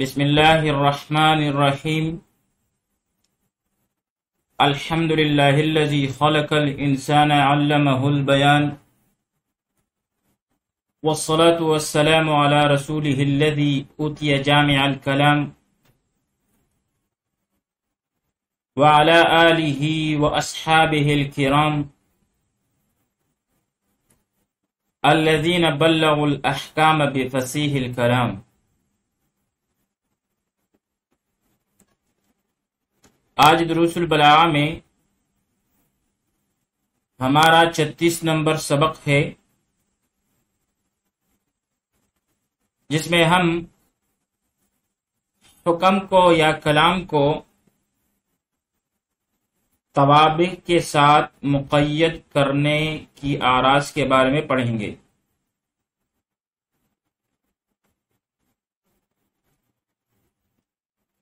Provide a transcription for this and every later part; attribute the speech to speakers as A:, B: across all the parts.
A: بسم اللہ الرحمن الرحیم الحمد للہ الذی خلق الانسان علمہ البیان والصلاة والسلام على رسوله الذي أوتي جامع الكلام وعلى آله وأصحابه الكرام الذين بلغوا الأحكام بفصيح الكلام۔ آج دروس البلاغہ میں ہمارا 36 نمبر سبق ہے، جس میں ہم حکم کو یا کلام کو توابع کے ساتھ مقید کرنے کی آراز کے بارے میں پڑھیں گے۔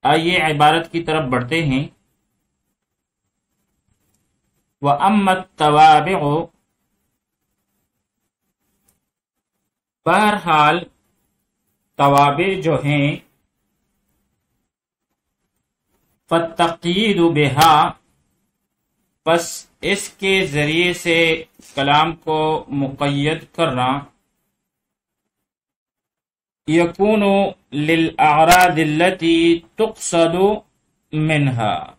A: آئیے عبارت کی طرف بڑھتے ہیں۔ وَأَمَّا التَّوَابِعُ، بہرحال توابع جو ہیں، فَالتَّقْیِیدُ بِهَا، پس اس کے ذریعے سے کلام کو مقید کرنا، یکون للأغراض التي تقصد منها،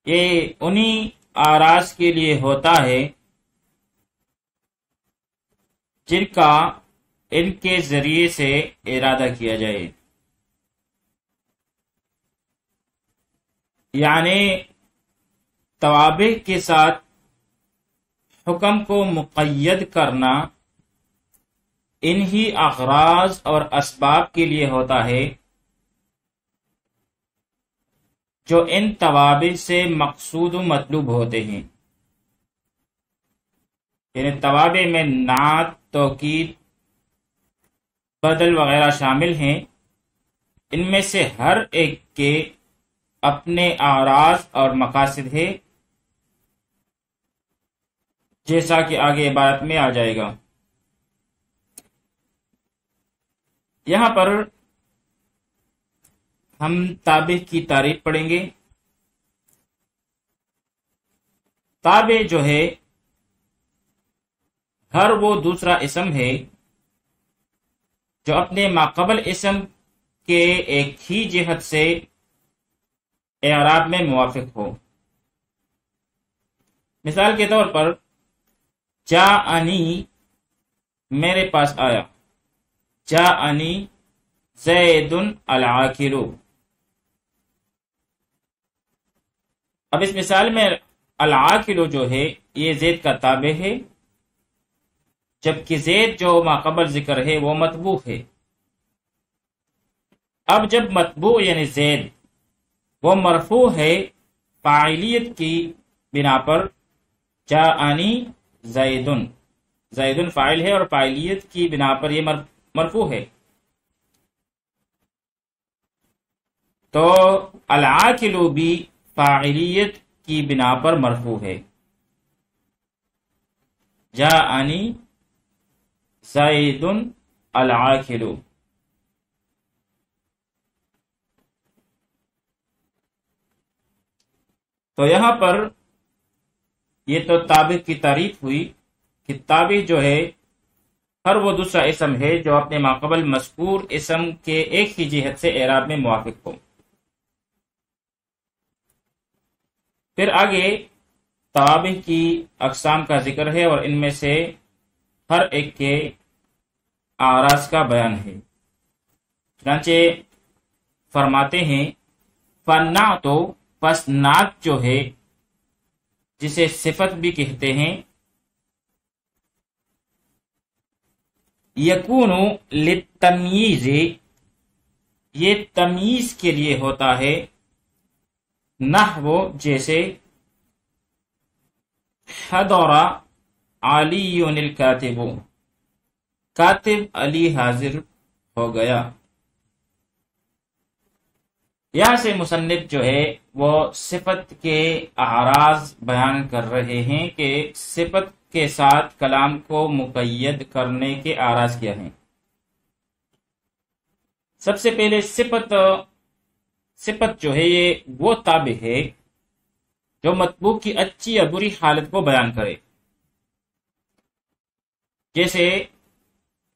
A: یہ انہی آراز کے لیے ہوتا ہے جن کا ان کے ذریعے سے ارادہ کیا جائے، یعنی توابع کے ساتھ حکم کو مقید کرنا انہی اغراض اور اسباب کے لیے ہوتا ہے جو ان توابع سے مقصود و مطلوب ہوتے ہیں۔ یعنی توابع میں نعت، توکید، بدل وغیرہ شامل ہیں۔ ان میں سے ہر ایک کے اپنے اغراض اور مقاصد ہے، جیسا کہ آگے عبارت میں آ جائے گا۔ یہاں پر ہم تابع کی تعریف پڑھیں گے۔ تابع جو ہے ہر وہ دوسرا اسم ہے جو اپنے ماقبل اسم کے ایک ہی جہت سے اعراب میں موافق ہو۔ مثال کے طور پر جاءنی، میرے پاس آیا، جاءنی زید العاقل۔ اب اس مثال میں العاقل جو ہے یہ زید کا تابع ہے، جبکہ زید جو ماقبل ذکر ہے وہ متبوع ہے۔ اب جب متبوع یعنی زید وہ مرفوع ہے فاعلیت کی بنا پر، جاءنی زیدن، زیدن فاعل ہے اور فاعلیت کی بنا پر یہ مرفوع ہے، تو العاقل بھی فاعلیت کی بنا پر مرفوع ہے۔ جاءنی زید العاقل۔ تو یہاں پر یہ تو تابع کی تعریف ہوئی کہ تابع جو ہے ہر وہ دوسرا اسم ہے جو اپنے ماقبل مذکور اسم کے ایک ہی جہت سے اعراب میں موافق ہو۔ پھر آگے توابع کی اقسام کا ذکر ہے اور ان میں سے ہر ایک کے اعراض کا بیان ہے۔ چنانچہ فرماتے ہیں فالنعت، پس نعت جو ہے جسے صفت بھی کہتے ہیں، یکون للتمییز، یہ تمییز کے لیے ہوتا ہے، نحو جیسے حضر علی الکاتب، کاتب علی حاضر ہو گیا۔ یہاں سے مصنف جو ہے وہ صفت کے اعراض بیان کر رہے ہیں کہ صفت کے ساتھ کلام کو مقید کرنے کے اعراض کیا ہیں۔ سب سے پہلے صفت جو ہے یہ وہ تابع ہے جو مطبوع کی اچھی یا بری حالت کو بیان کرے. جیسے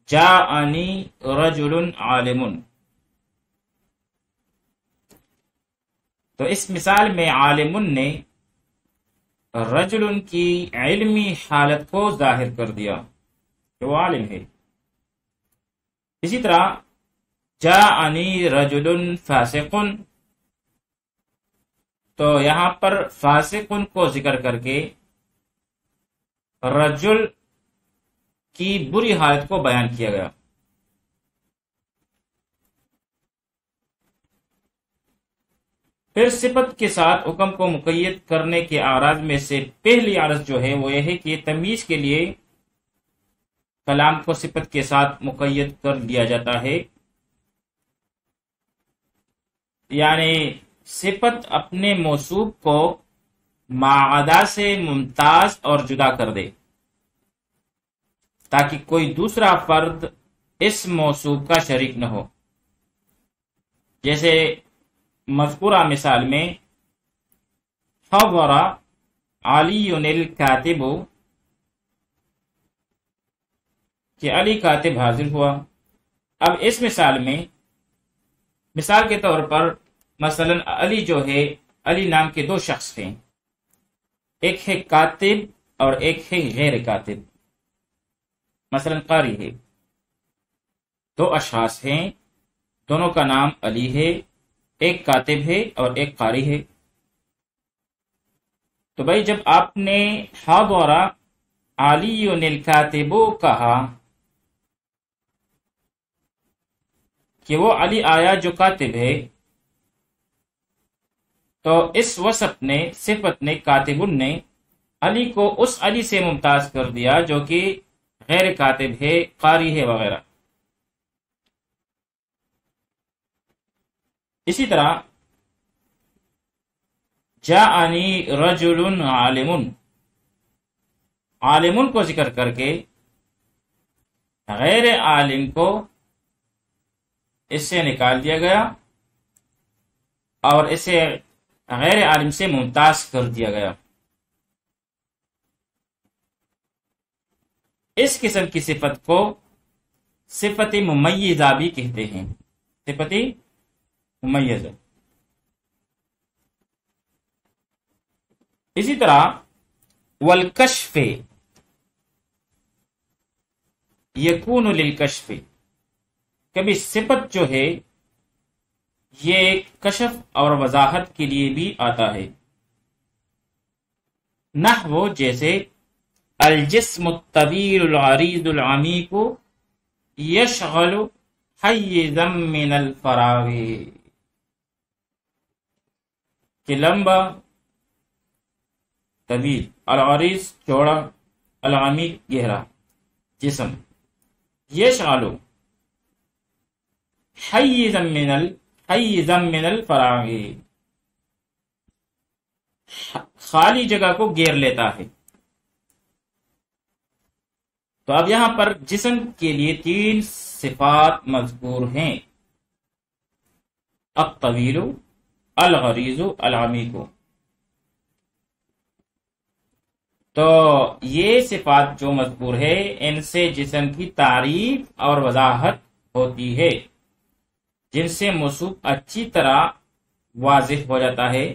A: جاءنی رجل عالم، تو اس مثال میں عالم نے رجل کی علمی حالت کو ظاہر کر دیا کہ وہ عالم ہے. اسی طرح جاءنی رجل فاسق، تو یہاں پر فاسق کو ذکر کر کے رجل کی بری حالت کو بیان کیا گیا. پھر صفت کے ساتھ حکم کو مقید کرنے کے اعراض میں سے پہلی عرض جو ہے وہ یہ ہے کہ تمییز کے لیے کلام کو صفت کے ساتھ مقید کر دیا جاتا ہے، یعنی صفت اپنے موصوف کو معدا سے ممتاز اور جدا کر دے تاکہ کوئی دوسرا فرد اس موصوف کا شریک نہ ہو. جیسے مذکورہ مثال میں حضر علی الکاتب، کہ علی کاتب حاضر ہوا. اب اس مثال میں مثال کے طور پر مثلا علی جو ہے، علی نام کے دو شخص ہیں، ایک ہے کاتب اور ایک ہے غیر کاتب. مثلا قاری ہے، دو اشخاص ہیں، دونوں کا نام علی ہے، ایک کاتب ہے اور ایک قاری ہے. تو بھائی جب آپ نے حضر علی الکاتب کہا کہ وہ علی آیا جو کاتب ہے، تو اس وصف نے، صفت نے، کاتب نے علی کو اس علی سے ممتاز کر دیا جو کہ غیر کاتب ہے، قاری ہے وغیرہ. اسی طرح جاءنی رجل عالم، عالم کو ذکر کر کے غیر عالم کو اس سے نکال دیا گیا اور اسے غیر عالم سے ممتاز کر دیا گیا. اس قسم کی صفت کو صفت ممیزہ بھی کہتے ہیں، صفت ممیزہ. اسی طرح والکشف یکون للکشف، کبھی صفت جو ہے یہ کشف اور وضاحت کے لیے بھی آتا ہے. نحو جیسے الجسم الطویل العریض العمیق یشغل حیزا من الفراغ، کہ لمبا، طویل، العریض چوڑا، العمیق گہرا جسم، یشغل حیزا من الفراغ، خالی جگہ کو گھیر لیتا ہے. تو اب یہاں پر جسم کے لیے تین صفات مذکور ہیں، الطویل، العریض، العمیق. تو یہ صفات جو مذکور ہے ان سے جسم کی تعریف اور وضاحت ہوتی ہے، جن سے موصوف اچھی طرح واضح ہو جاتا ہے.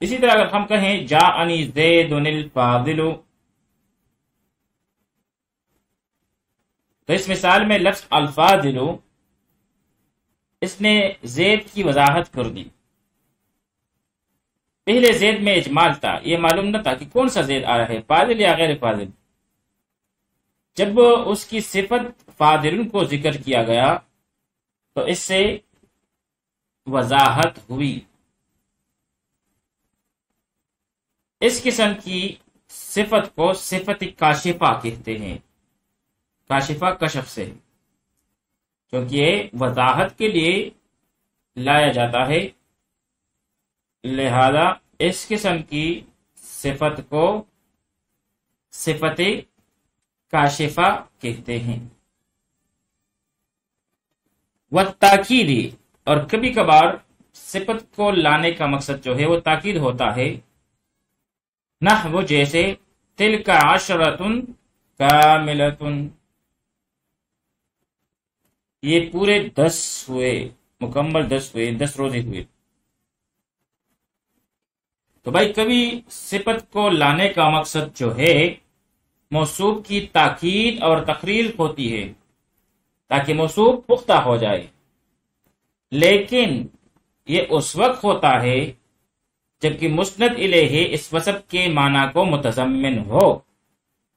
A: اسی طرح اگر ہم کہیں جاءنی زید الفاضل، تو اس مثال میں لفظ الفاضل اس نے زید کی وضاحت کر دی. پہلے زید میں اجمال تھا، یہ معلوم نہ تھا کہ کون سا زید آ رہا ہے، فاضل یا غیر فاضل. جب اس کی صفت فاضل کو ذکر کیا گیا تو اس سے وضاحت ہوئی. اس قسم کی صفت کو صفت کاشفہ کہتے ہیں. کاشفہ کشف سے، کیونکہ یہ وضاحت کے لیے لایا جاتا ہے، لہذا اس قسم کی صفت کو صفت کاشفہ کہتے ہیں. والتاکیدی، اور کبھی کبھار صفت کو لانے کا مقصد جو ہے وہ تاکید ہوتا ہے، نحو جیسے تلک عشرۃ کاملۃ، یہ پورے 10 ہوئے، مکمل 10 ہوئے، 10 روزے ہوئے۔ تو بھائی کبھی صفت کو لانے کا مقصد جو ہے موصوف کی تاکید اور تقریر ہوتی ہے تاکہ موصوف پختہ ہو جائے، لیکن یہ اس وقت ہوتا ہے جبکہ مسند الیہ اس وصف کے معنی کو متضمن ہو،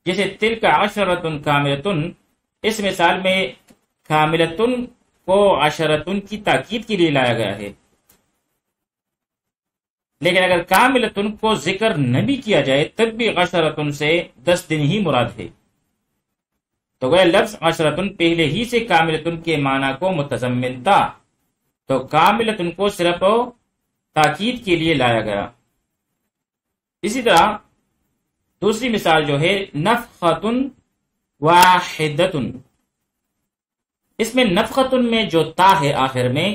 A: جیسے تلک عشرۃ کاملۃ، اس مثال میں کاملۃ کو عشرۃ کی تاکید کے لیے لایا گیا ہے، لیکن اگر کاملۃ کو ذکر نہ بھی کیا جائے تب بھی عشرۃ سے 10 دن ہی مراد ہے، تو وہ لفظ عشرۃ پہلے ہی سے کاملۃ کے معنی کو متضمن تھا، تو کاملۃ کو صرف تاکید کے لیے لایا گیا۔ اسی طرح دوسری مثال جو ہے نفخۃ واحدۃ، اس میں نفخۃ میں جو تا ہے آخر میں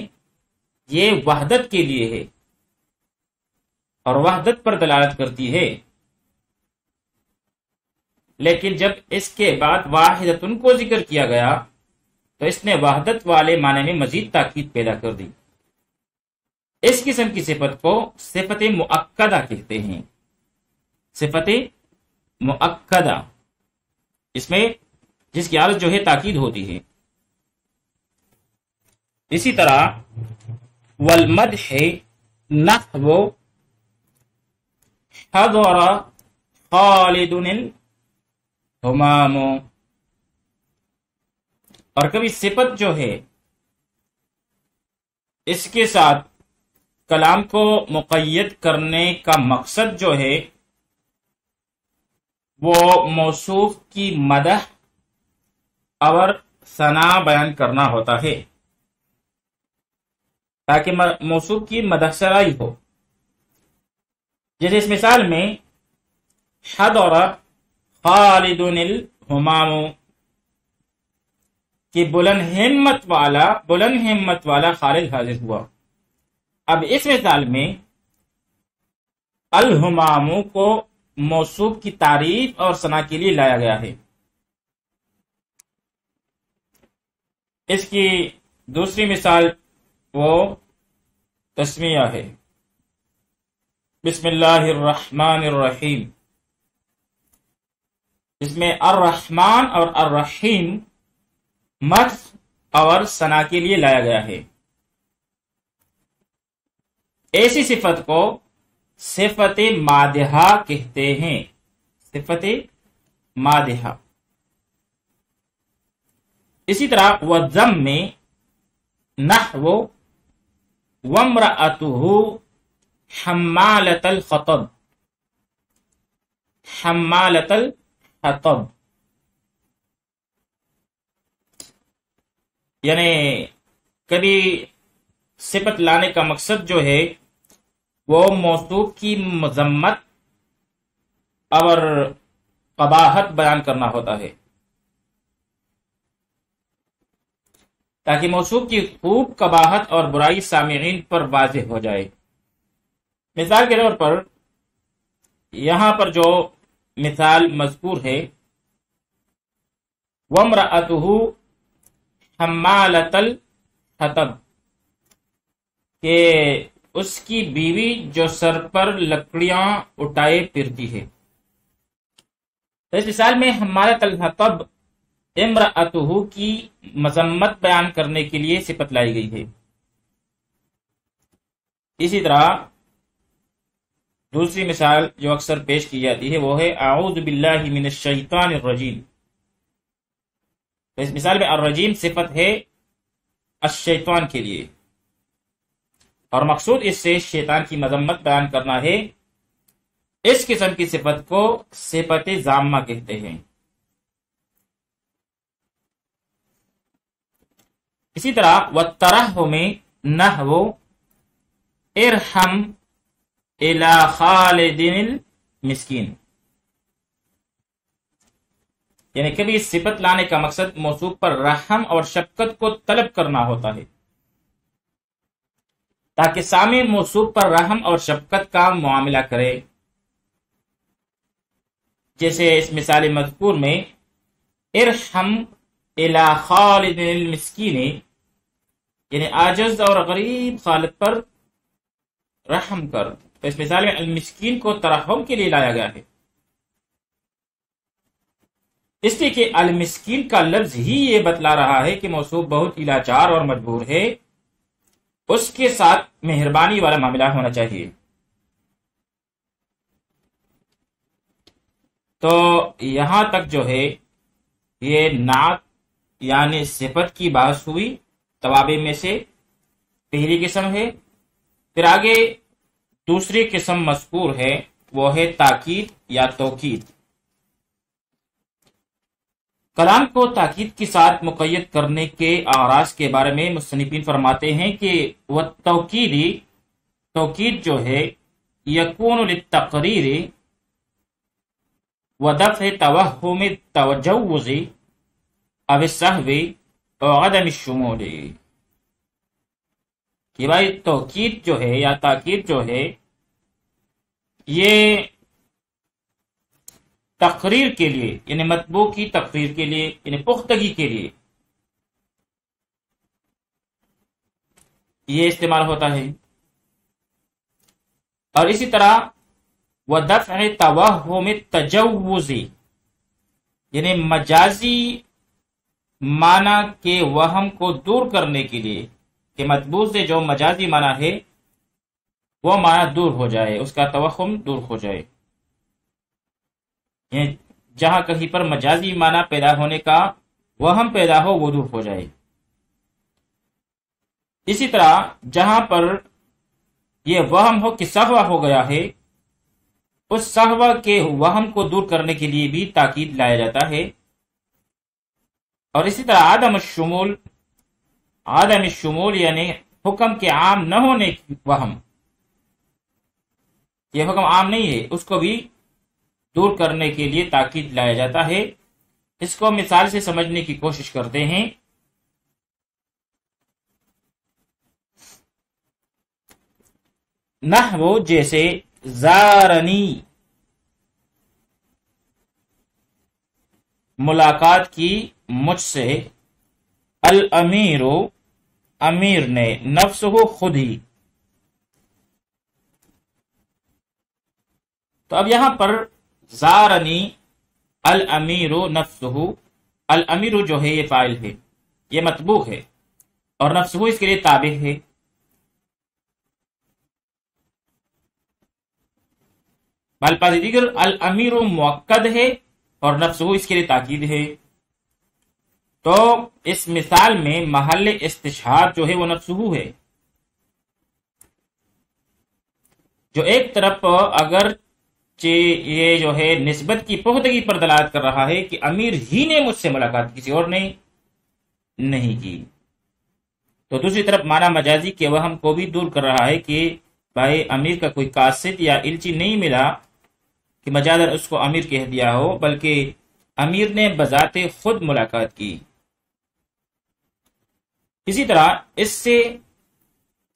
A: یہ وحدت کے لیے ہے اور وحدت پر دلالت کرتی ہے، لیکن جب اس کے بعد واحدۃ کو ذکر کیا گیا تو اس نے وحدت والے معنی میں مزید تاکید پیدا کر دی۔ اس قسم کی صفت کو صفت مؤکدہ کہتے ہیں، صفت مؤکدہ، اس میں جس کی حالت جو ہے تاکید ہوتی ہے۔ اسی طرح والمدح نحو حضر خالد الہمام، اور کبھی صفت جو ہے اس کے ساتھ کلام کو مقید کرنے کا مقصد جو ہے وہ موصوف کی مدح اور ثنا بیان کرنا ہوتا ہے تاکہ موصوف کی مدح سرائی ہو، جیسے اس مثال میں حضر خالد الہمام کہ بلند ہمت والا خالد حاضر ہوا۔ اب اس مثال میں الہمام کو موصوف کی تعریف اور ثنا کے لیے لایا گیا ہے۔ اس کی دوسری مثال وہ تسمیہ ہے، بسم اللہ الرحمن الرحیم، اس میں الرحمن اور الرحیم مدح اور ثنا کے لیے لایا گیا ہے۔ ایسی صفت کو صفت مادحہ کہتے ہیں، صفت مادحہ۔ اسی طرح وَالذَّمِّ میں نحو وَامْرَأَتُهُ حَمَّالَةَ الْحَطَبِ، حَمَّالَةَ الْحَطَبِ، یعنی کبھی صفت لانے کا مقصد جو ہے وہ موصوف کی مذمت اور قباحت بیان کرنا ہوتا ہے تاکہ موصوف کی خوب قباحت اور برائی سامعین پر واضح ہو جائے۔ مثال کے طور پر یہاں پر جو مثال مذکور ہے وَامْرَأَتُهُ حَمَّالَةَ الْحَطَبِ، کہ اس کی بیوی جو سر پر لکڑیاں اٹھائے پھرتی ہے۔ تو اس مثال میں حمالۃ الحطب امرأتہ کی مذمت بیان کرنے کے لیے صفت لائی گئی ہے۔ اسی طرح دوسری مثال جو اکثر پیش کی جاتی ہے وہ ہے اعوذ باللہ من الشیطان الرجیم۔ تو اس مثال میں الرجیم صفت ہے الشیطان کے لیے، اور مقصود اس سے شیطان کی مذمت بیان کرنا ہے۔ اس قسم کی صفت کو صفت ذامہ کہتے ہیں۔ اسی طرح وَالتَّرَحُّمِ نَحْوُ ارحم الی خالد المسکین، یعنی کبھی صفت لانے کا مقصد موصوف پر رحم اور شفقت کو طلب کرنا ہوتا ہے تاکہ سامع موصوف پر رحم اور شفقت کا معاملہ کرے. جیسے اس مثال مذکور میں ارحم الی خالد المسکین، یعنی عاجز اور غریب خالد پر رحم کر. تو اس مثال میں المسکین کو ترحم کے لیے لایا گیا ہے، اس لیے کہ المسکین کا لفظ ہی یہ بتلا رہا ہے کہ موصوف بہت ہی لاچار اور مجبور ہے، اس کے ساتھ مہربانی والا معاملہ ہونا چاہیے. تو یہاں تک جو ہے یہ نعت یعنی صفت کی بحث ہوئی. توابع میں سے پہلی قسم ہے. پھر آگے دوسری قسم مذکور ہے، وہ ہے تاکید یا توکید. کلام کو تاکید کے ساتھ مقید کرنے کے اعراض کے بارے میں مصنفین فرماتے ہیں کہ وہ توکید جو ہے یکون للتقریر ودفع توہم التجوز او السہو او عدم الشمول. کہ بھائی توکید جو ہے یا تاکید جو ہے یہ تقریر کے لیے، یعنی مطبوع کی تقریر کے لیے، یعنی پختگی کے لیے یہ استعمال ہوتا ہے. اور اسی طرح وَدَفْعِ تَوَہُّمِ التَّجَوُّزِ، یعنی مجازی معنی کے وہم کو دور کرنے کے لیے کہ مطبوع سے جو مجازی معنی ہے وہ معنی دور ہو جائے، اس کا توہم دور ہو جائے. یعنی جہاں کہیں پر مجازی معنی پیدا ہونے کا وہم پیدا ہو وہ دور ہو جائے. اسی طرح جہاں پر یہ وہم ہو کہ سہوا ہو گیا ہے، اس سہوا کے وہم کو دور کرنے کے لیے بھی تاکید لایا جاتا ہے. اور اسی طرح عدم الشمول یعنی حکم کے عام نہ ہونے کی وہم، یہ حکم عام نہیں ہے، اس کو بھی دور کرنے کے لیے تاکید لایا جاتا ہے. اس کو مثال سے سمجھنے کی کوشش کرتے ہیں. نحو جیسے زارنی، ملاقات کی مجھ سے، الامیر، امیر نے، نفسہ خود ہی. تو اب یہاں پر زارنی الامیر نفسہ، الامیر جو ہے یہ فاعل ہے، یہ مطبوع ہے، اور نفسہ اس کے لیے تابع ہے. الفاظ دیگر الامیر مؤکد ہے اور نفسہ اس کے لیے تاکید ہے. تو اس مثال میں محل استشہاد جو ہے وہ نفسہ ہے. جو ایک طرف اگر یہ جو ہے نسبت کی پختگی پر دلالت کر رہا ہے کہ امیر ہی نے مجھ سے ملاقات کسی اور نے نہیں کی، تو دوسری طرف معنی مجازی کے وہم کو بھی دور کر رہا ہے کہ بھائی امیر کا کوئی قاصد یا الچی نہیں ملا کہ مجازر اس کو امیر کہہ دیا ہو، بلکہ امیر نے بذات خود ملاقات کی. اسی طرح اس سے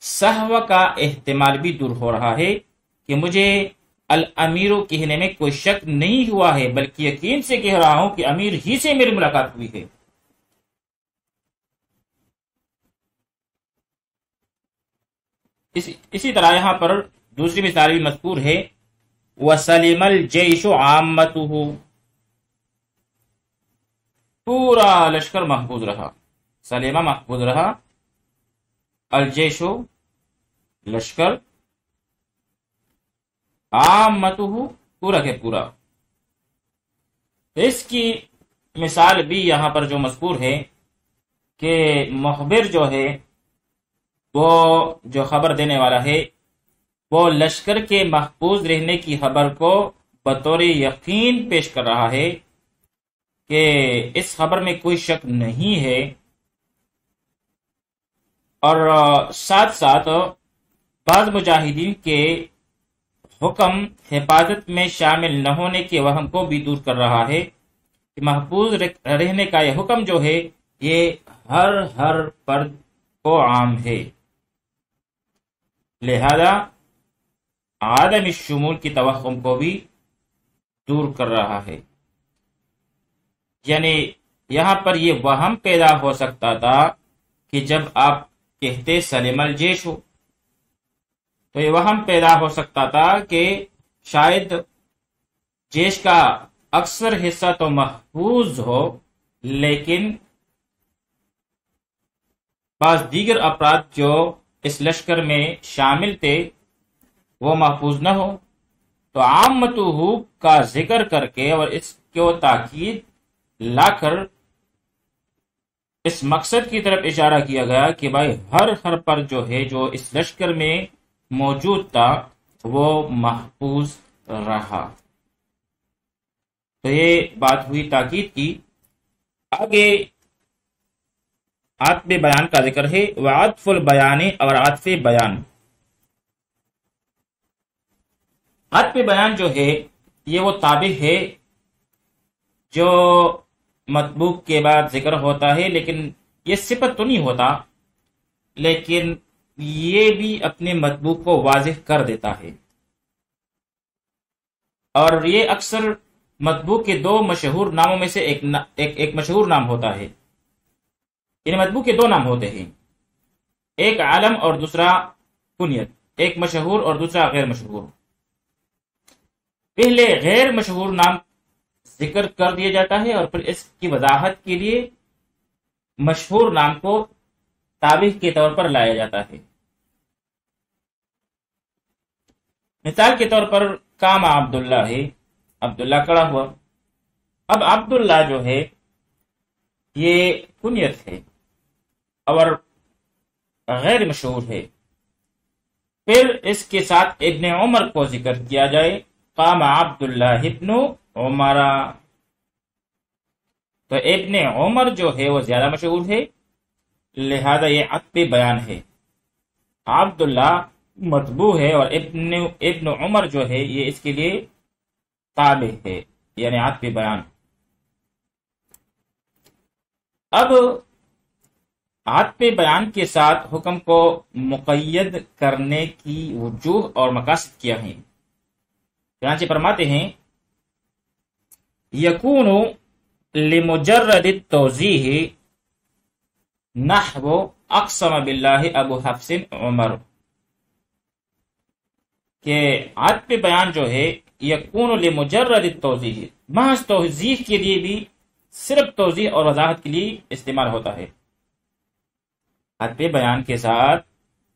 A: سہو کا احتمال بھی دور ہو رہا ہے کہ مجھے الامیر کہنے میں کوئی شک نہیں ہوا ہے، بلکہ یقین سے کہہ رہا ہوں کہ امیر ہی سے میری ملاقات ہوئی ہے. اسی طرح یہاں پر دوسری مثال بھی مذکور ہے، وَسَلِمَ الْجَيْشُ عَامَّتُهُ، پورا لشکر محفوظ رہا. سلیمہ محفوظ رہا، الجیش لشکر، عامتہ پورا کے پورا. اس کی مثال بھی یہاں پر جو مذکور ہے کہ مخبر جو ہے وہ جو خبر دینے والا ہے وہ لشکر کے محفوظ رہنے کی خبر کو بطور یقین پیش کر رہا ہے کہ اس خبر میں کوئی شک نہیں ہے، اور ساتھ ساتھ بعض مجاہدین کے حکم حفاظت میں شامل نہ ہونے کے وہم کو بھی دور کر رہا ہے کہ محفوظ رہنے کا یہ حکم جو ہے یہ ہر فرد کو عام ہے. لہذا عدم الشمول کی توہم کو بھی دور کر رہا ہے. یعنی یہاں پر یہ وہم پیدا ہو سکتا تھا کہ جب آپ کہتے سلم الجیش ہو تو یہ وہم پیدا ہو سکتا تھا کہ شاید جیش کا اکثر حصہ تو محفوظ ہو لیکن بعض دیگر افراد جو اس لشکر میں شامل تھے وہ محفوظ نہ ہو. تو عامتہ کا ذکر کر کے اور اس کو تاکید لا کر اس مقصد کی طرف اشارہ کیا گیا کہ بھائی ہر پر جو ہے جو اس لشکر میں موجود تھا وہ محفوظ رہا. تو یہ بات ہوئی تاکید کی. آگے عطف بیان کا ذکر ہے. وعطف البیان اور عطف بیان. عطف بیان جو ہے یہ وہ تابع ہے جو مطبوع کے بعد ذکر ہوتا ہے، لیکن یہ صفت تو نہیں ہوتا، لیکن یہ بھی اپنے مطبوع کو واضح کر دیتا ہے. اور یہ اکثر مطبوع کے دو مشہور ناموں میں سے ایک مشہور نام ہوتا ہے. ان مطبوع کے دو نام ہوتے ہیں، ایک عالم اور دوسرا کنیت، ایک مشہور اور دوسرا غیر مشہور. پہلے غیر مشہور نام ذکر کر دیا جاتا ہے اور پھر اس کی وضاحت کے لیے مشہور نام کو تابع کے طور پر لایا جاتا ہے. مثال کے طور پر کام عبداللہ ہے، عبداللہ کھڑا ہوا. اب عبداللہ جو ہے یہ کنیت ہے اور غیر مشہور ہے. پھر اس کے ساتھ ابن عمر کو ذکر کیا جائے، قام عبداللہ ابن عمر، تو ابن عمر جو ہے وہ زیادہ مشہور ہے، لہذا یہ عطف بیان ہے. عبداللہ مطبوع ہے اور ابن عمر جو ہے یہ اس کے لیے تابع ہے، یعنی عطف بیان. اب عطف بیان کے ساتھ حکم کو مقید کرنے کی وجوہ اور مقاصد کیا ہیں. چنانچہ فرماتے ہیں یکون لمجرد التوضیح نحو اقسم باللہ ابو حفص عمر، کہ عطف بیان جو ہے یکون لمجرد التوضیح، محض توضیح کے لیے بھی، صرف توضیح اور وضاحت کے لیے استعمال ہوتا ہے. عطف بیان کے ساتھ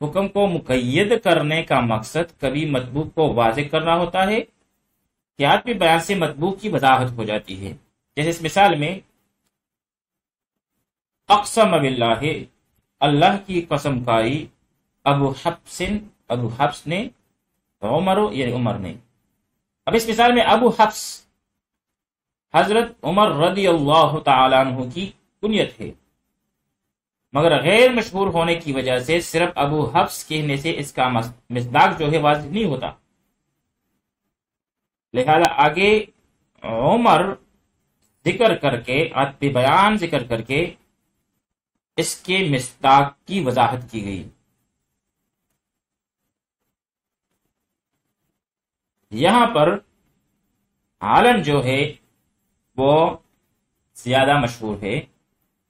A: حکم کو مقید کرنے کا مقصد کبھی مطبوع کو واضح کرنا ہوتا ہے کہ عطف بیان سے مطبوع کی وضاحت ہو جاتی ہے. جیسے اس مثال میں اقسم باللہ، اللہ کی قسم کھائی، ابو حفص نے، عمر یعنی عمر نے. اب اس مثال میں ابو حفص حضرت عمر رضی اللہ تعالیٰ عنہ کی کنیت ہے، مگر غیر مشہور ہونے کی وجہ سے صرف ابو حفص کہنے سے اس کا مصداق جو ہے واضح نہیں ہوتا. لہذا آگے عمر ذکر کر کے، عطف بیان ذکر کر کے اس کے مصداق کی وضاحت کی گئی. یہاں پر عالم جو ہے وہ زیادہ مشہور ہے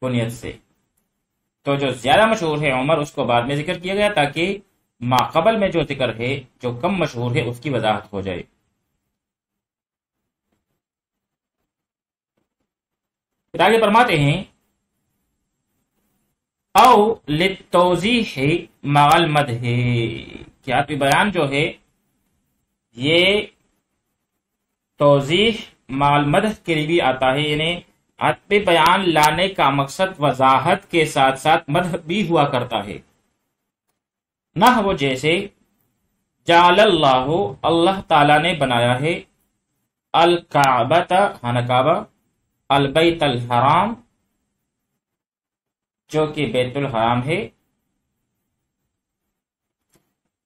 A: کنیت سے، تو جو زیادہ مشہور ہے عمر، اس کو بعد میں ذکر کیا گیا تاکہ ماقبل میں جو ذکر ہے جو کم مشہور ہے اس کی وضاحت ہو جائے. پھر آگے فرماتے ہیں او للتوضیح مع المدح، کہ عطف بیان جو ہے یہ توضیح مع المدح کے لیے بھی آتا ہے، یعنی عطف بیان لانے کا مقصد وضاحت کے ساتھ ساتھ مدح بھی ہوا کرتا ہے. نہ وہ جیسے جعل اللہ، اللہ تعالی نے بنایا ہے، الکعبۃ خانہ کعبہ، البیت الحرام جو کہ بیت الحرام ہے،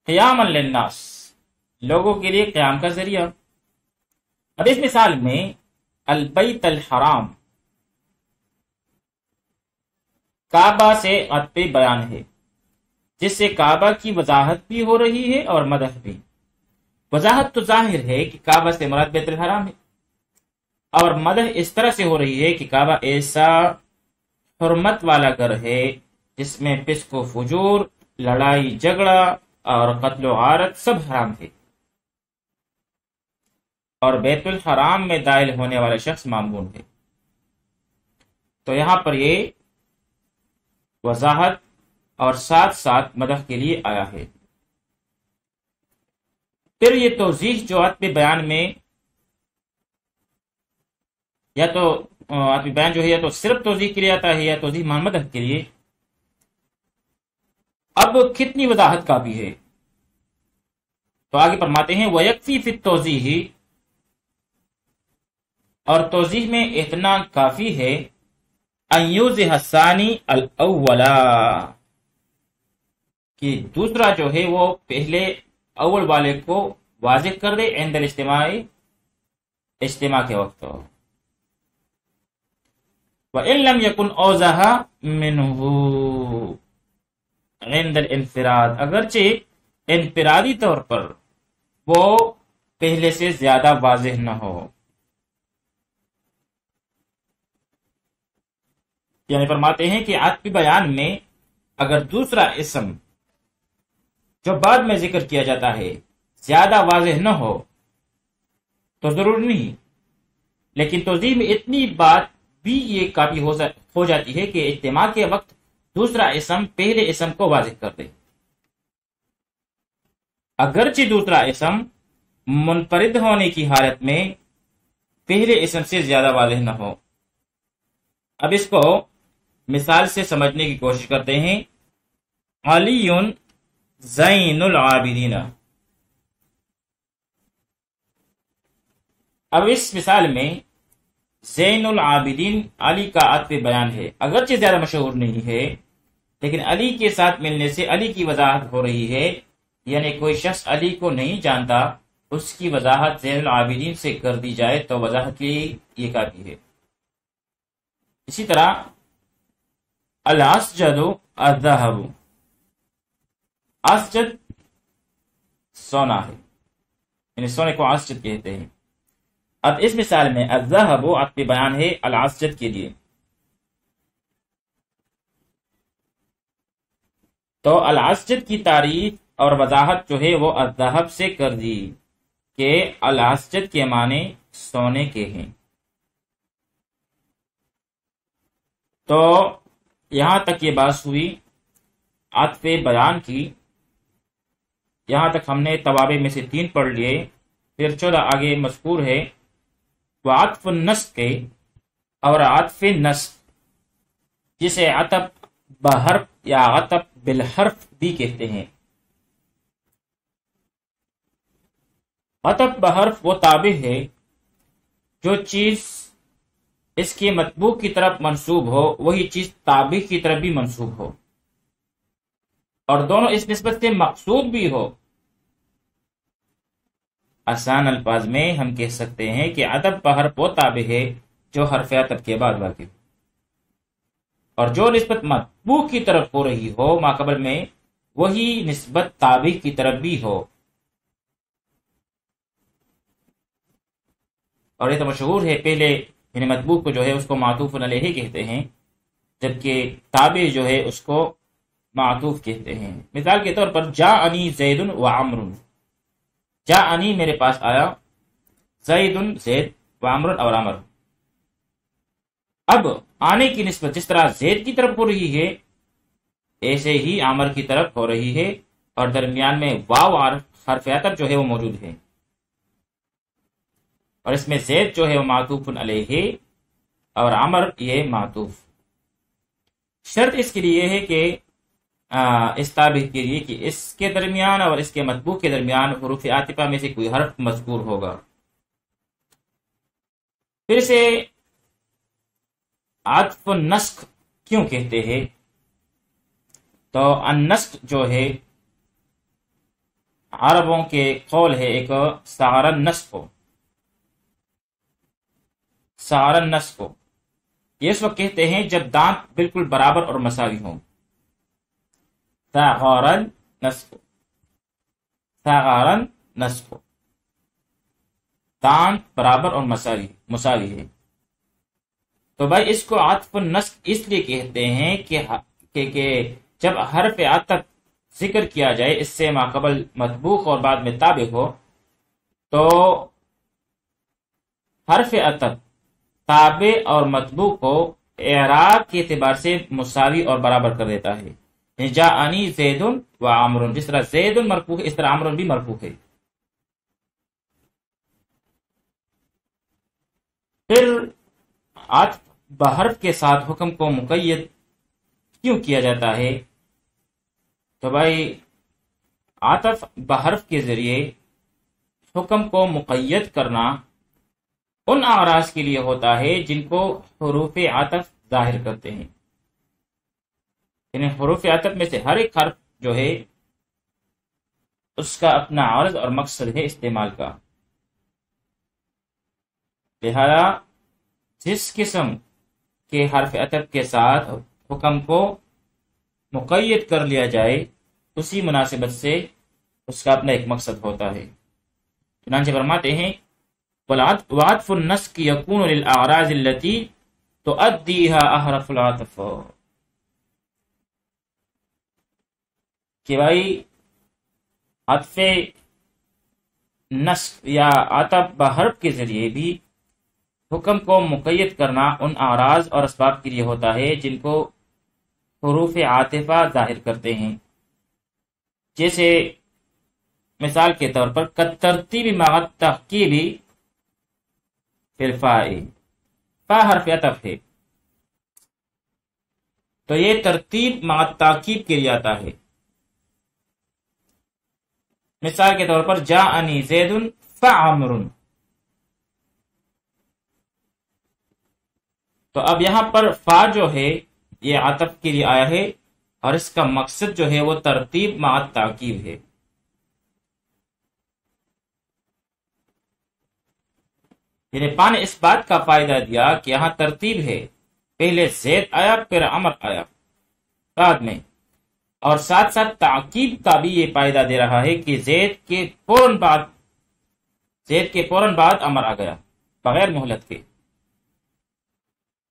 A: قیاما للناس، لوگوں کے لیے قیام کا ذریعہ. اب اس مثال میں البیت الحرام کعبہ سے عطف بیان ہے، جس سے کعبہ کی وضاحت بھی ہو رہی ہے اور مدح بھی۔ وضاحت تو ظاہر ہے کہ کعبہ سے مراد بیت الحرام ہے، اور مدح اس طرح سے ہو رہی ہے کہ کعبہ ایسا حرمت والا گھر ہے جس میں فسق و فجور، لڑائی جھگڑا اور قتل و غارت سب حرام ہے، اور بیت الحرام میں داخل ہونے والا شخص مامون ہے۔ تو یہاں پر یہ وضاحت اور ساتھ ساتھ مدح کے لیے آیا ہے۔ پھر یہ توضیح جو عطف بیان میں یا تو عطف بیان جو ہے یا تو صرف توضیح کے لیے آتا ہے یا توضیح مدح کے لیے، اب کتنی وضاحت کا بھی ہے؟ تو آگے فرماتے ہیں وَيَكْفِي فِي التَّوْضِيحِ، اور توضیح میں اتنا کافی ہے أَن يُوضِحَ الثَّانِي الْأَوَّلَ، کہ دوسرا جو ہے وہ پہلے اول والے کو واضح کر دے عند اجتماع کے وقت۔ وَإِن لَمْ يَكُنْ أَوْضَحَ مِنْهُ عند الانفراد، اگرچہ انفرادی طور پر وہ پہلے سے زیادہ واضح نہ ہو، یعنی فرماتے ہیں کہ عطف بیان میں اگر دوسرا اسم جو بعد میں ذکر کیا جاتا ہے زیادہ واضح نہ ہو تو ضروری نہیں، لیکن توضیح میں اتنی بات بھی یہ کافی ہو جاتی ہے کہ اجتماع کے وقت دوسرا اسم پہلے اسم کو واضح کر دے، اگرچہ دوسرا اسم منفرد ہونے کی حالت میں پہلے اسم سے زیادہ واضح نہ ہو۔ اب اس کو مثال سے سمجھنے کی کوشش کرتے ہیں۔ علی زین العابدین، اب اس مثال میں زین العابدین علی کا عطف بیان ہے، اگرچہ زیادہ مشہور نہیں ہے لیکن علی کے ساتھ ملنے سے علی کی وضاحت ہو رہی ہے، یعنی کوئی شخص علی کو نہیں جانتا، اس کی وضاحت زین العابدین سے کر دی جائے تو وضاحت کے لیے یہ کافی ہے۔ اسی طرح الاسجد الذهب، اسجد سونا ہے، یعنی سونے کو اسجد کہتے ہیں۔ اب اس مثال میں الذهب عطف بیان ہے الاسجد کے لیے، تو الاسجد کی تعریف اور وضاحت جو ہے وہ الذهب سے کر دی کہ الاسجد کے معنی سونے کے ہیں۔ تو یہاں تک یہ بات ہوئی عطف بیان کی، یہاں تک ہم نے توابع میں سے 3 پڑھ لیے، پھر 14 آگے مذکور ہے۔ وعطف النسق کے اور عطف نسق، جسے عطف بحرف یا عطف بالحرف بھی کہتے ہیں۔ عطف بحرف وہ تابع ہے جو چیز اس کے مطبوع کی طرف منسوب ہو وہی چیز تابع کی طرف بھی منسوب ہو، اور دونوں اس نسبت سے مقصود بھی ہو۔ آسان الفاظ میں ہم کہہ سکتے ہیں کہ عطف بحرف وہ تابع ہے جو حرف عطف کے بعد واقع ہو، اور جو نسبت مطبوع کی طرف ہو رہی ہو ماقبل میں وہی نسبت تابع کی طرف بھی ہو۔ اور یہ تو مشہور ہے، پہلے یعنی مطبوع کو جو ہے اس کو معطوف علیہ کہتے ہیں، جبکہ تابع جو ہے اس کو معطوف کہتے ہیں۔ مثال کے طور پر جاءنی زید و عمر، جاءنی میرے پاس آیا، زید زید و عمر اور عمر۔ اب آنے کی نسبت جس طرح زید کی طرف ہو رہی ہے ایسے ہی عمر کی طرف ہو رہی ہے، اور درمیان میں واو حرف عطف جو ہے وہ موجود ہے، اور اس میں زید جو ہے وہ معطوف علیہ اور عمر یہ معطوف۔ شرط اس کے لیے ہے کہ اس تابع کے لیے کہ اس کے درمیان اور اس کے مطبوع کے درمیان حروف عاطفہ میں سے کوئی حرف مذکور ہوگا۔ پھر سے عطف النسق کیوں کہتے ہیں؟ تو النسق جو ہے عربوں کے قول ہے ایک سعر النسق، سعر النسق یہ اس وقت کہتے ہیں جب دانت بالکل برابر اور مساوی ہوں۔ ثغرا نصب، ثغرا نصب، تان برابر اور مساوی ہے۔ تو بھائی اس کو عطف النسق اس لیے کہتے ہیں کہ جب حرف عطف ذکر کیا جائے، اس سے ماقبل مطبوق اور بعد میں تابع ہو، تو حرف عطف تابع اور مطبوع کو اعراب کے اعتبار سے مساوی اور برابر کر دیتا ہے۔ جاءنی زید و عمرو، جس طرح زید مرفوع ہے اس طرح عمرو بھی مرفوع ہے۔ پھر عطف بحرف کے ساتھ حکم کو مقید کیوں کیا جاتا ہے؟ تو بھائی عطف بحرف کے ذریعے حکم کو مقید کرنا ان اعراض کے لیے ہوتا ہے جن کو حروف عطف ظاہر کرتے ہیں، یعنی حروف عطف میں سے ہر ایک حرف جو ہے اس کا اپنا عرض اور مقصد ہے استعمال کا، لہذا جس قسم کے حرف عطف کے ساتھ حکم کو مقید کر لیا جائے اسی مناسبت سے اس کا اپنا ایک مقصد ہوتا ہے۔ چنانچہ فرماتے ہیں وعطف النسق يكون للأعراض التي تؤديها أحرف العطف، کہ بھائی عطف نسق یا عطف بحرف کے ذریعے بھی حکم کو مقید کرنا ان اعراض اور اسباب کے لیے ہوتا ہے جن کو حروف عاطفہ ظاہر کرتے ہیں، جیسے مثال کے طور پر کترتیب مع التحقیب فی الفاء، فا حرف عطف ہے تو یہ ترتیب مع التعقیب کے لیے آتا ہے۔ مثال کے طور پر جاءنی زید فعمر، تو اب یہاں پر فا جو ہے یہ عطف کے لیے آیا ہے اور اس کا مقصد جو ہے وہ ترتیب مع التعقیب ہے۔ یعنی پا نے اس بات کا فائدہ دیا کہ یہاں ترتیب ہے، پہلے زید آیا پھر عمر آیا بعد میں، اور ساتھ ساتھ تعقیب کا بھی یہ فائدہ دے رہا ہے کہ زید کے فوراً بعد عمر آ گیا بغیر مہلت کے۔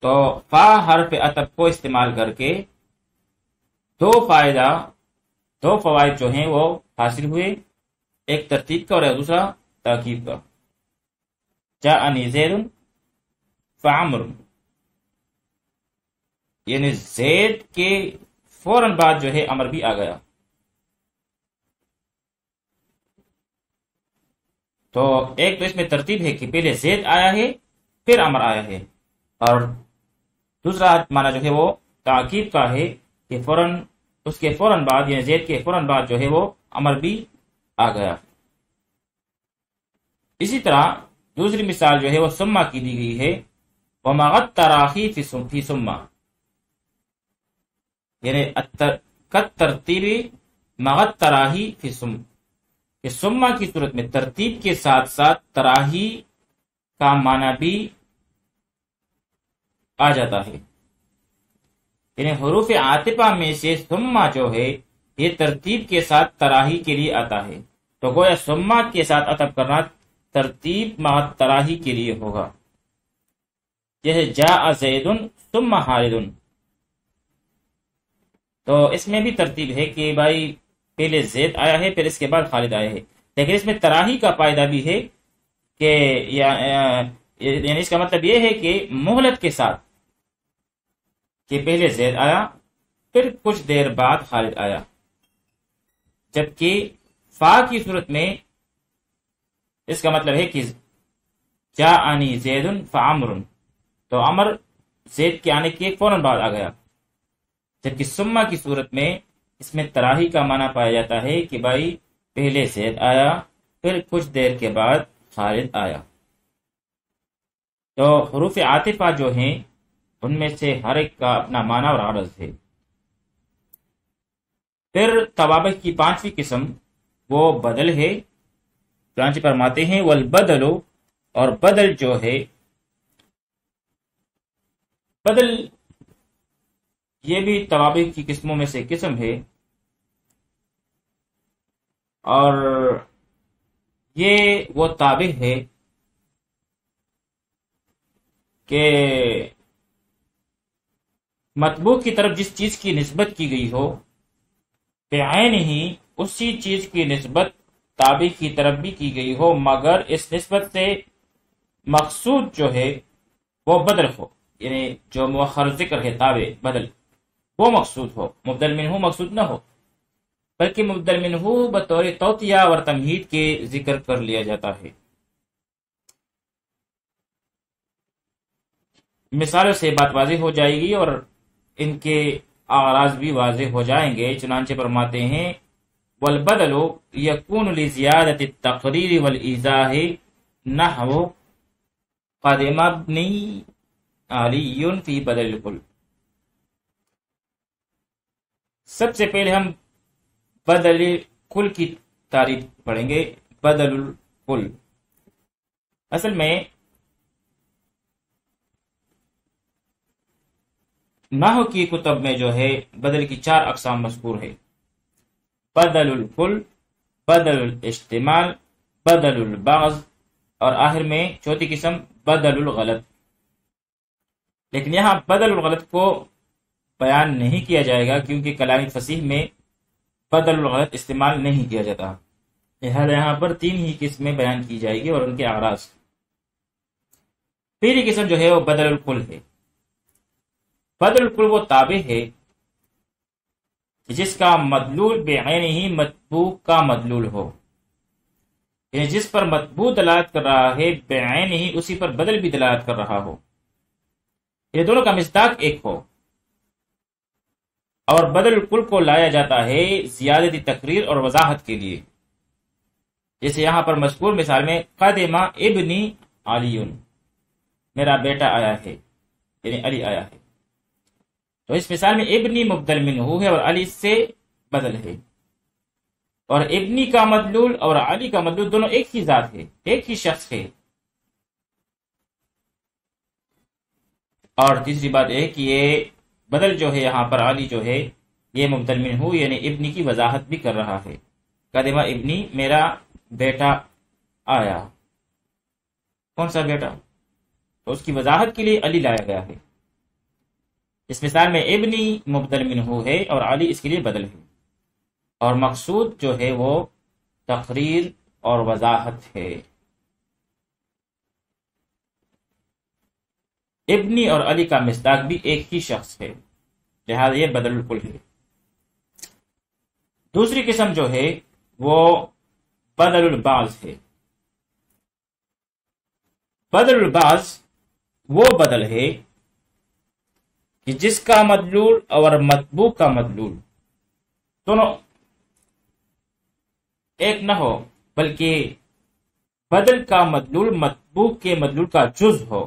A: تو فا حرف عطف کو استعمال کر کے دو فوائد جو ہیں وہ حاصل ہوئے، ایک ترتیب کا اور دوسرا تعقیب کا۔ جاءنی زید فعمر، یعنی زید کے فوراً بعد جو ہے عمر بھی آ گیا۔ تو ایک تو اس میں ترتیب ہے کہ پہلے زید آیا ہے پھر عمر آیا ہے، اور دوسرا معنی جو ہے وہ تعقیب کا ہے کہ اس کے فوراً بعد یعنی زید کے فوراً بعد جو ہے وہ عمر بھی آ گیا۔ اسی طرح دوسری مثال جو ہے وہ ثم کی دی گئی ہے، وَمَعَ التَّرَاخِي فِي ثُمَّ، یعنی ترتیب مع التراہی فی ثم، کہ ثم کی صورت میں ترتیب کے ساتھ ساتھ تراہی کا معنی بھی آ جاتا ہے، یعنی حروف عاطفہ میں سے ثم جو ہے یہ ترتیب کے ساتھ تراہی کے لیے آتا ہے، تو گویا ثم کے ساتھ عطف کرنا ترتیب مع تراہی کے لیے ہوگا، جیسے جاء زید ثم خالد، تو اس میں بھی ترتیب ہے کہ بھائی پہلے زید آیا ہے پھر اس کے بعد خالد آیا ہے، لیکن اس میں تراہی کا فائدہ بھی ہے کہ یعنی اس کا مطلب یہ ہے کہ مہلت کے ساتھ، کہ پہلے زید آیا پھر کچھ دیر بعد خالد آیا، جبکہ فا کی صورت میں اس کا مطلب ہے کہ جاءنی زید فعمر، تو عمر زید کے آنے کے فوراً بعد آ گیا، جبکہ ثم کی صورت میں اس میں تراہی کا معنی پایا جاتا ہے کہ بھائی پہلے زید آیا پھر کچھ دیر کے بعد خالد آیا۔ تو حروف عاطفہ جو ہیں ان میں سے ہر ایک کا اپنا معنی اور عرض ہے۔ پھر توابع کی پانچویں قسم وہ بدل ہے، چنانچہ فرماتے ہیں والبدل، اور بدل جو ہے، بدل یہ بھی توابع کی قسموں میں سے قسم ہے، اور یہ وہ تابع ہے کہ مطبوع کی طرف جس چیز کی نسبت کی گئی ہو بعین ہی اسی چیز کی نسبت تابع کی طرف بھی کی گئی ہو، مگر اس نسبت سے مقصود جو ہے وہ بدل ہو، یعنی جو مؤخر ذکر ہے تابع بدل وہ مقصود ہو، مبدل منہ مقصود نہ ہو، بلکہ مبدل منہ بطور توطیہ اور تمہید کے ذکر کر لیا جاتا ہے۔ مثالوں سے بات واضح ہو جائے گی اور ان کے آغاز بھی واضح ہو جائیں گے۔ چنانچہ فرماتے ہیں والبدل یکون لزیادت التقریر والایضاح نحو قدم ابن علی فی بدل الکل۔ سب سے پہلے ہم بدل کل کی تعریف پڑھیں گے۔ بدل الکل اصل میں نحو کی کتب میں جو ہے بدل کی 4 اقسام مذکور ہے: بدل الکل، بدل الاحتمال، بدل البعض، اور آخر میں چوتھی قسم بدل الغلط۔ لیکن یہاں بدل الغلط کو بیان نہیں کیا جائے گا کیونکہ کلام فصیح میں بدل الغلط استعمال نہیں کیا جاتا، لہذا یہاں پر 3 ہی قسمیں بیان کی جائے گی اور ان کے اعراض۔ پہلی قسم جو ہے وہ بدل الکل ہے۔ بدل الکل وہ تابع ہے جس کا مدلول بعینہ ہی مطبوع کا مدلول ہو، یعنی جس پر مطبوع دلالت کر رہا ہے بعینہ ہی اسی پر بدل بھی دلالت کر رہا ہو، یہ دونوں کا مصداق ایک ہو۔ اور بدل الکل کو لایا جاتا ہے زیادتی تقریر اور وضاحت کے لیے، جیسے یہاں پر مذکور مثال میں قدم ابن علی، میرا بیٹا آیا ہے، یعنی علی آیا ہے۔ تو اس مثال میں ابنی مبدل منہ ہے اور علی سے بدل ہے، اور ابنی کا مدلول اور علی کا مدلول دونوں ایک ہی ذات ہے، ایک ہی شخص ہے۔ اور تیسری بات ہے کہ یہ بدل جو ہے یہاں پر علی جو ہے یہ مبدل منہ یعنی ابنی کی وضاحت بھی کر رہا ہے۔ قدم ابنی، میرا بیٹا آیا، کون سا بیٹا؟ تو اس کی وضاحت کے لیے علی لایا گیا ہے۔ اس مثال میں ابنی مبدل منہ ہے اور علی اس کے لیے بدل ہے، اور مقصود جو ہے وہ تقریر اور وضاحت ہے۔ ابنی اور علی کا مصداق بھی ایک ہی شخص ہے، لہذا یہ بدل الکل ہے۔ دوسری قسم جو ہے وہ بدل البعض ہے۔ بدل البعض وہ بدل ہے کہ جس کا مدلول اور مطبوع کا مدلول دونوں ایک نہ ہو، بلکہ بدل کا مدلول مطبوع کے مدلول کا جز ہو،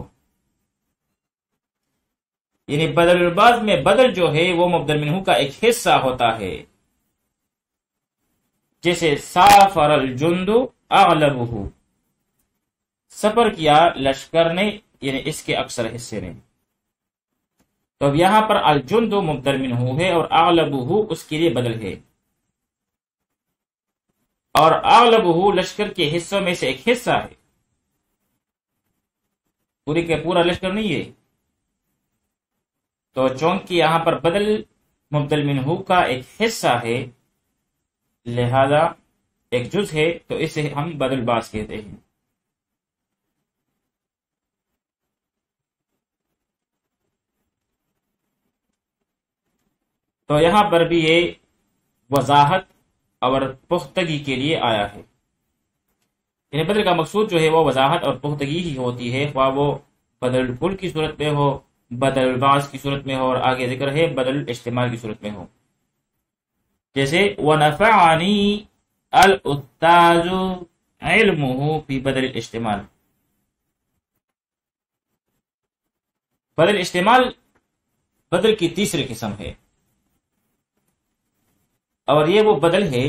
A: یعنی بدل البعض میں بدل جو ہے وہ مبدل منہ کا ایک حصہ ہوتا ہے، جیسے سافر الجند اغلبہ، سفر کیا لشکر نے، یعنی اس کے اکثر حصے نے۔ تو اب یہاں پر الجند مبدل منہ ہے اور اغلبہ اس کے لیے بدل ہے، اور اغلبہ لشکر کے حصوں میں سے ایک حصہ ہے، پوری کے پورا لشکر نہیں ہے۔ تو چونکہ یہاں پر بدل مبدل منہ کا ایک حصہ ہے، لہذا ایک جز ہے، تو اسے ہم بدل باز کہتے ہیں۔ تو یہاں پر بھی یہ وضاحت اور پختگی کے لیے آیا ہے، یعنی بدل کا مقصود جو ہے وہ وضاحت اور پختگی ہی ہوتی ہے، خواہ وہ بدل الکل کی صورت میں ہو، بدل البعض کی صورت میں ہو، اور آگے ذکر ہے بدل الاحتمال کی صورت میں ہو، جیسے وَنَفَعَنِي الْأُسْتَاذُ عِلْمُهُ فی بدل الاحتمال۔ بدل الاحتمال بدل کی تیسری قسم ہے، اور یہ وہ بدل ہے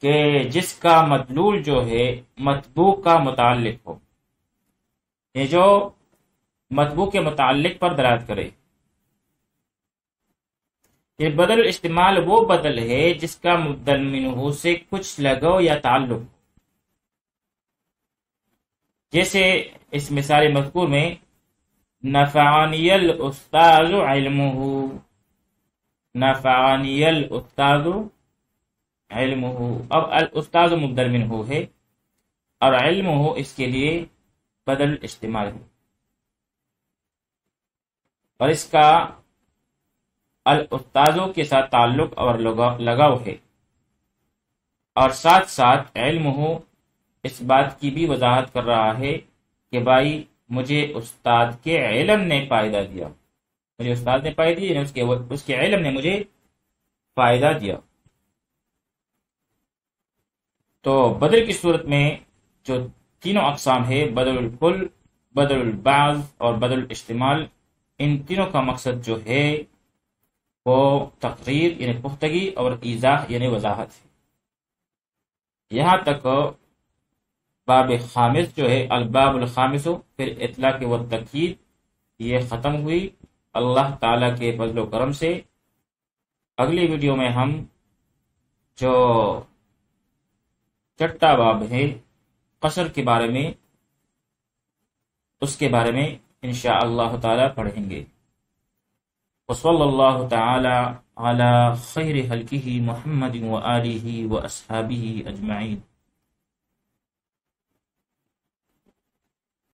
A: کہ جس کا مدلول جو ہے مطبوع کا متعلق ہو، یہ جو مطبوع کے متعلق پر دلالت کرے۔ یہ بدل الاستعمال وہ بدل ہے جس کا مبدل منہ سے کچھ لگو یا تعلق، جیسے اس مثال مذکور میں نفعنی الاستاذ علمہ، نفعنی الاستاذ علمہ، اب الاستاذ مبدل منہ ہے اور علمہ اس کے لیے بدل استعمال ہے، اور اس کا الاستاذوں کے ساتھ تعلق اور لگاؤ ہے، اور ساتھ ساتھ علمہ اس بات کی بھی وضاحت کر رہا ہے کہ بھائی مجھے استاد کے علم نے فائدہ دیا، مجھے استاد نے فائدہ دیا، اس کے علم نے مجھے فائدہ دیا۔ تو بدل کی صورت میں جو تینوں اقسام ہے، بدل الکل، بدل البعض اور بدل الاستعمال، ان تینوں کا مقصد جو ہے وہ تقریر یعنی پختگی اور ایضاح یعنی وضاحت ہے۔ یہاں تک باب خامس جو ہے الباب الخامس پھر اطلاق و تاکید یہ ختم ہوئی اللہ تعالیٰ کے فضل و کرم سے۔ اگلی ویڈیو میں ہم جو چھٹا باب ہے قصر کے بارے میں، اس کے بارے میں انشاءاللہ تعالیٰ پڑھیں گے۔ وصلی اللہ تعالی علی خیر خلقہ محمد و آلہ و اصحابہ اجمعین۔